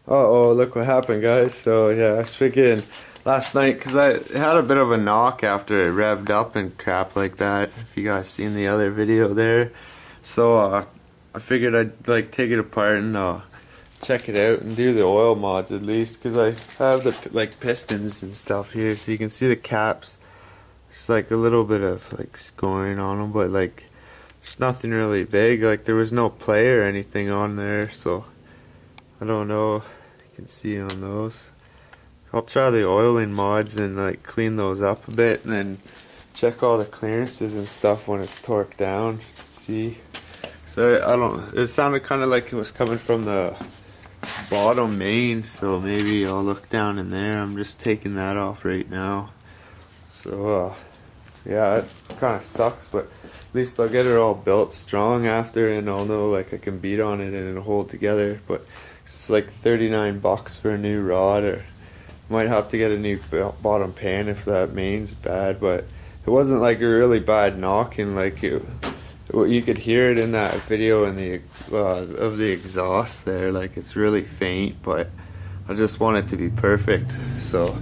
Uh-oh, look what happened, guys. So yeah, I was freaking last night because I had a bit of a knock after it revved up and crap like that, if you guys seen the other video there. So I figured I'd like take it apart and check it out and do the oil mods at least, because I have the like pistons and stuff here, so you can see the caps. There's like a little bit of like scoring on them, but like there's nothing really big. Like there was no play or anything on there, so I don't know if you can see on those. I'll try the oiling mods and like clean those up a bit, and then check all the clearances and stuff when it's torqued down. See, so I don't. It sounded kind of like it was coming from the bottom main, so maybe I'll look down in there. I'm just taking that off right now. So yeah, it kind of sucks, but at least I'll get it all built strong after, and I'll know like I can beat on it and it'll hold together. But it's like 39 bucks for a new rod, or might have to get a new bottom pan if that main's bad. But it wasn't like a really bad knocking, like you could hear it in that video in the of the exhaust there. Like it's really faint, but I just want it to be perfect. So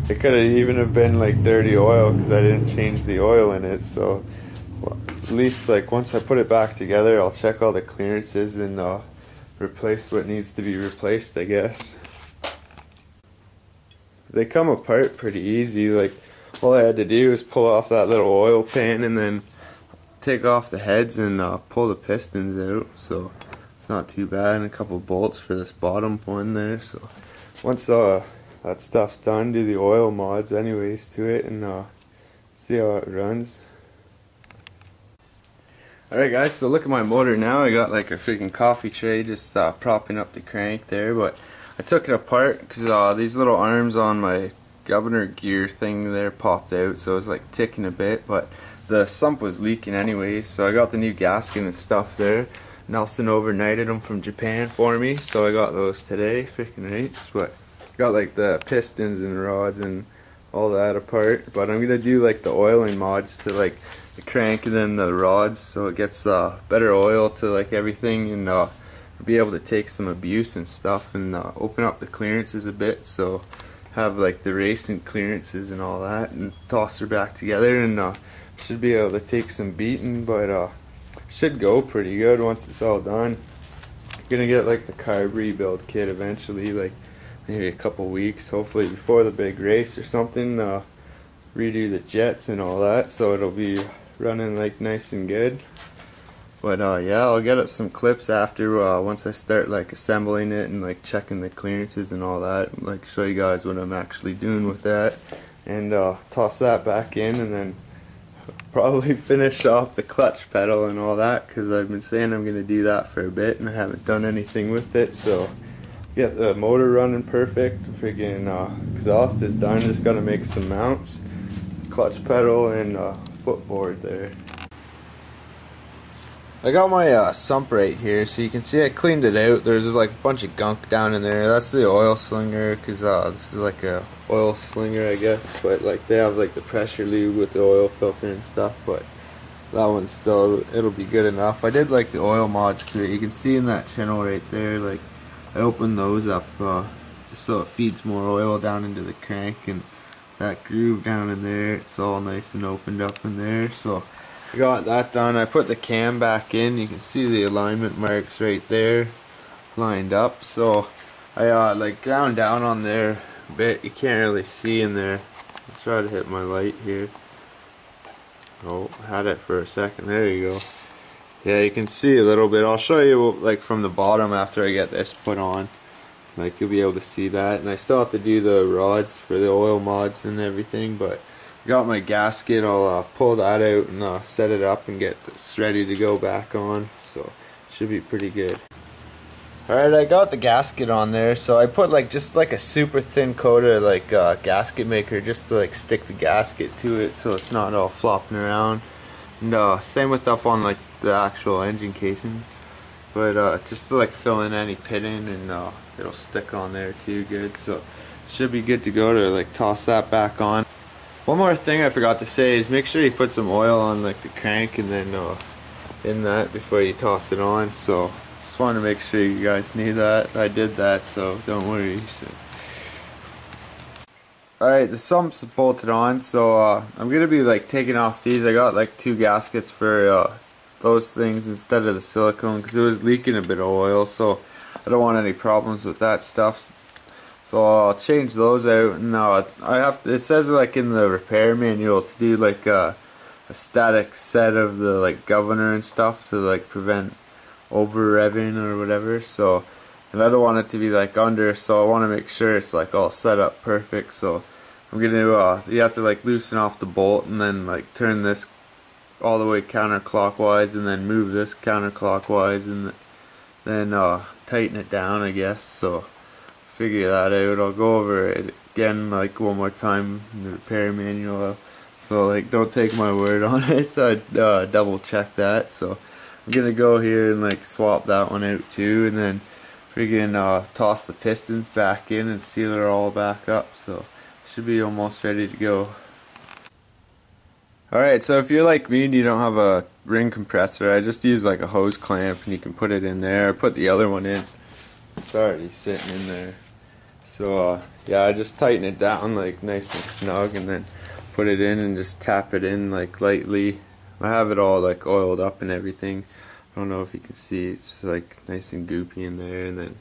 it could have even have been like dirty oil because I didn't change the oil in it. So at least like once I put it back together, I'll check all the clearances and replace what needs to be replaced, I guess. They come apart pretty easy. Like all I had to do was pull off that little oil pan and then take off the heads and pull the pistons out. So it's not too bad, and a couple bolts for this bottom one there. So once that stuff's done, do the oil mods anyways to it and see how it runs. Alright guys, so look at my motor now. I got like a freaking coffee tray just propping up the crank there, but I took it apart because these little arms on my governor gear thing there popped out, so it was like ticking a bit, but the sump was leaking anyway, so I got the new gasket and stuff there. Nelson overnighted them from Japan for me, so I got those today, freaking rates. But got like the pistons and rods and all that apart, but I'm gonna do like the oiling mods to like the crank and then the rods, so it gets better oil to like everything, and be able to take some abuse and stuff and open up the clearances a bit, so have like the racing clearances and all that, and toss her back together, and should be able to take some beating, but should go pretty good once it's all done. Gonna get like the carb rebuild kit eventually, like maybe a couple weeks, hopefully before the big race or something. Redo the jets and all that, so it'll be running like nice and good. But yeah, I'll get it some clips after once I start like assembling it and like checking the clearances and all that, like show you guys what I'm actually doing with that, and toss that back in, and then probably finish off the clutch pedal and all that, because I've been saying I'm going to do that for a bit and I haven't done anything with it. So get the motor running perfect, freaking exhaust is done, just got to make some mounts, clutch pedal and footboard there. I got my sump right here, so you can see I cleaned it out. There's like a bunch of gunk down in there. That's the oil slinger, because this is like a oil slinger, I guess, but like they have like the pressure lube with the oil filter and stuff, but that one still, it'll be good enough. I did like the oil mods to it. You can see in that channel right there, like I opened those up just so it feeds more oil down into the crank, and that groove down in there, it's all nice and opened up in there. So I got that done. I put the cam back in. You can see the alignment marks right there lined up. So I like ground down on there a bit. You can't really see in there. I'll try to hit my light here. Oh, had it for a second. There you go. Yeah, you can see a little bit. I'll show you like from the bottom after I get this put on. Like you'll be able to see that. And I still have to do the rods for the oil mods and everything, but got my gasket. I'll pull that out and set it up and get this ready to go back on, so should be pretty good. Alright, I got the gasket on there, so I put like just like a super thin coat of like gasket maker just to like stick the gasket to it so it's not all flopping around, and same with up on like the actual engine casing, but just to like fill in any pitting, and it'll stick on there too good, so should be good to go to like toss that back on. One more thing I forgot to say is make sure you put some oil on like the crank and then in that before you toss it on, so just wanted to make sure you guys knew that I did that, so don't worry. So. Alright, the sump's bolted on, so I'm gonna be like taking off these. I got like 2 gaskets for those things instead of the silicone because it was leaking a bit of oil, so I don't want any problems with that stuff. So I'll change those out, and I have to, it says like in the repair manual to do like a static set of the like governor and stuff to like prevent over revving or whatever. So, and I don't want it to be like under, so I want to make sure it's like all set up perfect. So I'm gonna you have to like loosen off the bolt and then like turn this all the way counterclockwise and then move this counterclockwise and then tighten it down, I guess. So figure that out. I'll go over it again like one more time in the repair manual, so like don't take my word on it. I double check that. So I'm gonna go here and like swap that one out too, and then friggin' toss the pistons back in and seal it all back up. So should be almost ready to go. Alright, so if you're like me and you don't have a ring compressor, I just use like a hose clamp and you can put it in there. Put the other one in. It's already sitting in there. So yeah, I just tighten it down like nice and snug and then put it in and just tap it in like lightly. I have it all like oiled up and everything. I don't know if you can see, it's like nice and goopy in there, and then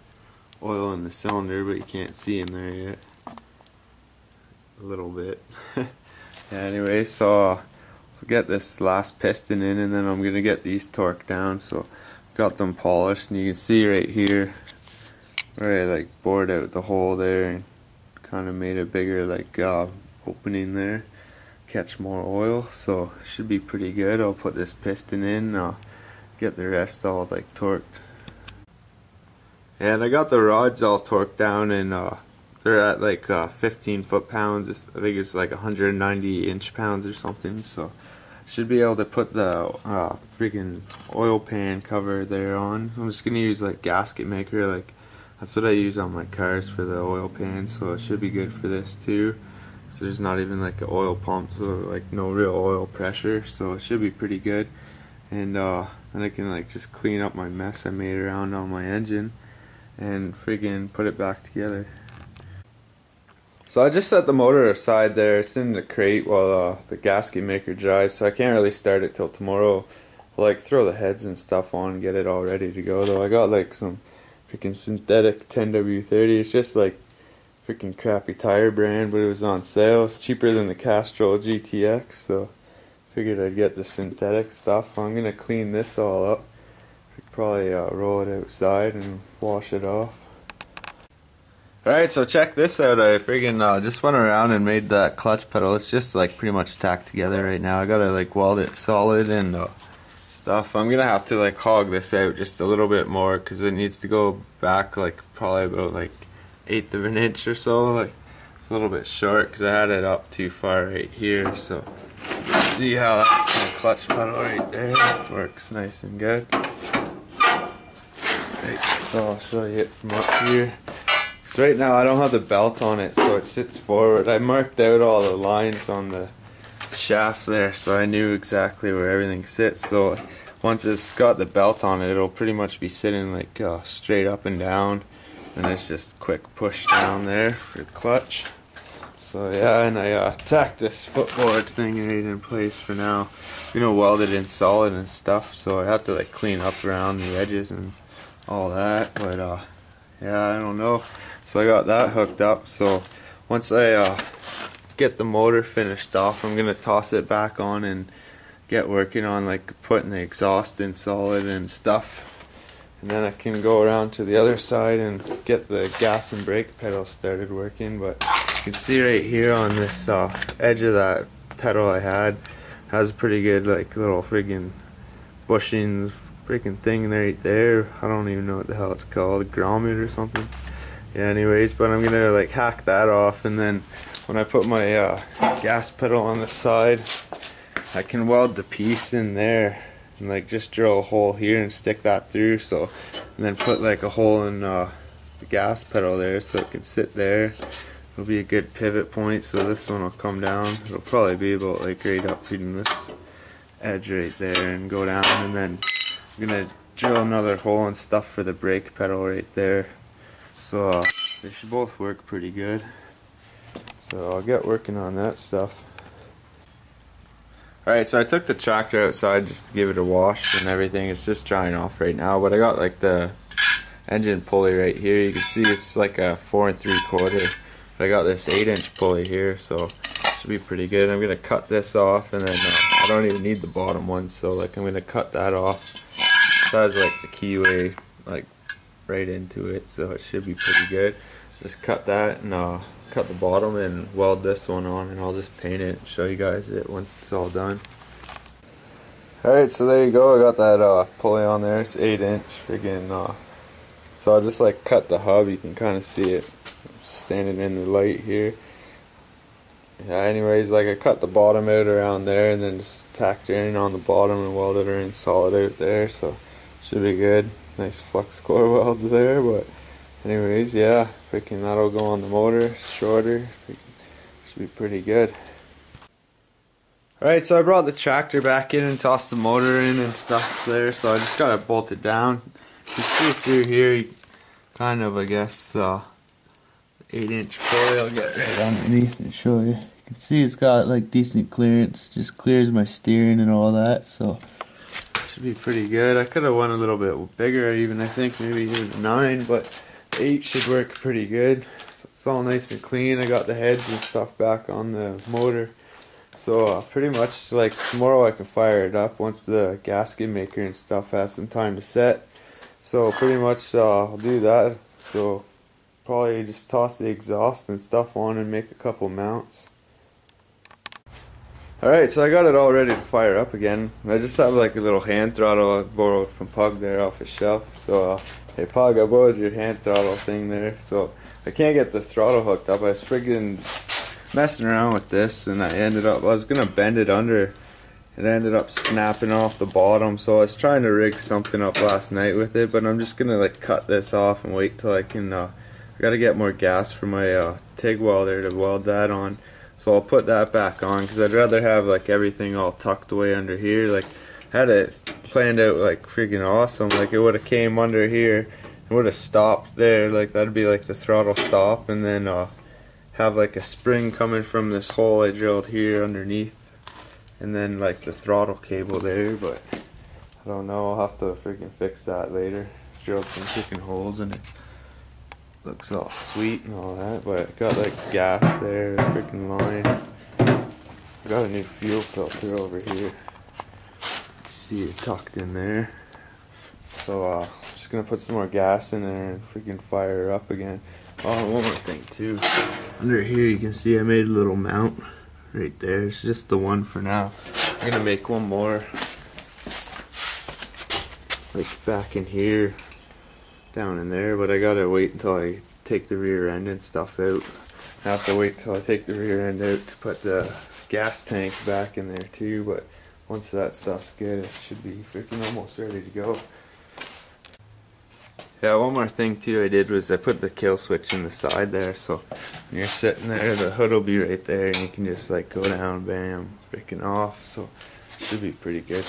oil in the cylinder, but you can't see in there yet. A little bit. Yeah, anyway, so I'll get this last piston in, and then I'm gonna get these torqued down. So got them polished, and you can see right here where I like bored out the hole there and kind of made a bigger like opening there, catch more oil. So should be pretty good. I'll put this piston in, get the rest all like torqued. And I got the rods all torqued down, and they're at like 15 foot-pounds. I think it's like 190 inch-pounds or something. So should be able to put the freaking oil pan cover there on. I'm just gonna use like gasket maker, like that's what I use on my cars for the oil pan. So it should be good for this too. So there's not even like an oil pump, so like no real oil pressure. So it should be pretty good. And then I can like just clean up my mess I made around on my engine and freaking put it back together. So I just set the motor aside there. It's in the crate while the gasket maker dries, so I can't really start it till tomorrow. I'll like throw the heads and stuff on and get it all ready to go. Though I got like some freaking synthetic 10W30. It's just like freaking crappy tire brand, but it was on sale. It's cheaper than the Castrol GTX, so figured I'd get the synthetic stuff. I'm gonna clean this all up. Probably roll it outside and wash it off. Alright, so check this out. I friggin' just went around and made that clutch pedal. It's just like pretty much tacked together right now. I gotta like weld it solid and stuff. I'm gonna have to like hog this out just a little bit more because it needs to go back like probably about like 1/8 of an inch or so. Like it's a little bit short because I had it up too far right here. So see how that's the clutch pedal right there. It works nice and good. Right, so I'll show you it from up here. So right now I don't have the belt on it, so it sits forward. I marked out all the lines on the shaft there, so I knew exactly where everything sits. So once it's got the belt on it, it'll pretty much be sitting like straight up and down, and it's just quick push down there for the clutch. So yeah, and I tacked this footboard thing right in place for now. You know, welded in solid and stuff, so I have to like clean up around the edges and all that. But yeah, I don't know. So I got that hooked up. So once I get the motor finished off, I'm gonna toss it back on and get working on like putting the exhaust in solid and stuff. And then I can go around to the other side and get the gas and brake pedal started working. But you can see right here on this edge of that pedal I had, has a pretty good like little friggin' bushings freaking thing right there. I don't even know what the hell it's called, grommet or something. Yeah, anyways, but I'm gonna like hack that off, and then when I put my gas pedal on the side, I can weld the piece in there and like just drill a hole here and stick that through. So, and then put like a hole in the gas pedal there so it can sit there. It'll be a good pivot point, so this one will come down. It'll probably be about like right up in this edge right there and go down, and then I'm gonna drill another hole and stuff for the brake pedal right there. So they should both work pretty good. So I'll get working on that stuff. Alright, so I took the tractor outside just to give it a wash and everything. It's just drying off right now, but I got like the engine pulley right here. You can see it's like a 4 3/4. But I got this 8-inch pulley here, so it should be pretty good. I'm gonna cut this off, and then I don't even need the bottom one, so like I'm gonna cut that off. So has like the keyway like right into it, so it should be pretty good. Just cut that and cut the bottom and weld this one on, and I'll just paint it and show you guys it once it's all done. Alright, so there you go. I got that pulley on there. It's 8-inch friggin' so I'll just like cut the hub. You can kind of see it standing in the light here. Yeah, anyways, like I cut the bottom out around there and then just tacked it in on the bottom and welded her in solid out there, so should be good. Nice flux core welds there, but anyways, yeah, freaking that'll go on the motor, shorter, should be pretty good. Alright, so I brought the tractor back in and tossed the motor in and stuff there, so I just got it bolted down. You can see through here, kind of, I guess, 8-inch pulley. I'll get right underneath and show you. You can see it's got like decent clearance, just clears my steering and all that, so should be pretty good. I could have went a little bit bigger even, I think maybe even a 9, but the 8 should work pretty good. So it's all nice and clean. I got the heads and stuff back on the motor, so pretty much like tomorrow I can fire it up once the gasket maker and stuff has some time to set. So pretty much I'll do that. So probably just toss the exhaust and stuff on and make a couple mounts. Alright, so I got it all ready to fire up again. I just have like a little hand throttle I borrowed from Pug there off his shelf. So hey Pug, I borrowed your hand throttle thing there. So I can't get the throttle hooked up. I was friggin' messing around with this and I was gonna bend it under. It ended up snapping off the bottom, so I was trying to rig something up last night with it, but I'm just gonna like cut this off and wait till I can I gotta get more gas for my TIG welder to weld that on. So I'll put that back on because I'd rather have like everything all tucked away under here. Like had it planned out like freaking awesome. Like it would have came under here, it would have stopped there. Like that'd be like the throttle stop, and then have like a spring coming from this hole I drilled here underneath, and then like the throttle cable there. But I don't know. I'll have to freaking fix that later. Drilled some freaking holes in it. Looks all sweet and all that, but got like gas there, freaking line. I got a new fuel filter over here. Let's see it tucked in there. So I'm just gonna put some more gas in there and freaking fire her up again. Oh, one more thing too. Under here you can see I made a little mount right there. It's just the one for now. I'm gonna make one more like back in here, down in there, but I gotta wait until I take the rear end and stuff out. I have to wait till I take the rear end out to put the gas tank back in there too, but once that stuff's good, it should be freaking almost ready to go. Yeah, one more thing too I did was I put the kill switch in the side there, so when you're sitting there, the hood will be right there and you can just like go down, bam, freaking off, so it should be pretty good.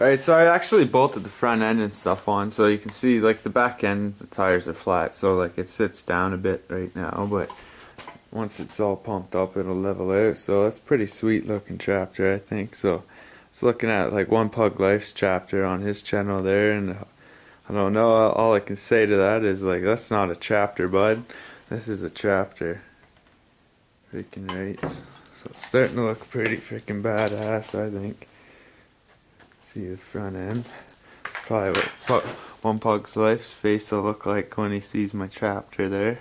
Alright, so I actually bolted the front end and stuff on, so you can see like the back end, the tires are flat, so like it sits down a bit right now, but once it's all pumped up it'll level out, so that's pretty sweet looking tractor I think. So I was looking at like One Pug Life's tractor on his channel there, and I don't know, all I can say to that is like, that's not a tractor, bud, this is a tractor. Freaking right. So it's starting to look pretty freaking badass I think. See the front end. Probably what One Pug's Life's face will look like when he sees my tractor there.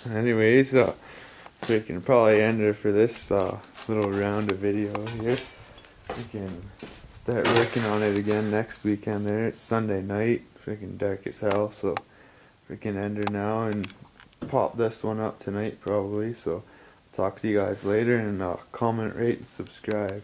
Anyways, we can probably end it for this little round of video here. We can start working on it again next weekend there. It's Sunday night, freaking dark as hell, so we can end her now and pop this one up tonight probably. So talk to you guys later, and comment, rate, and subscribe.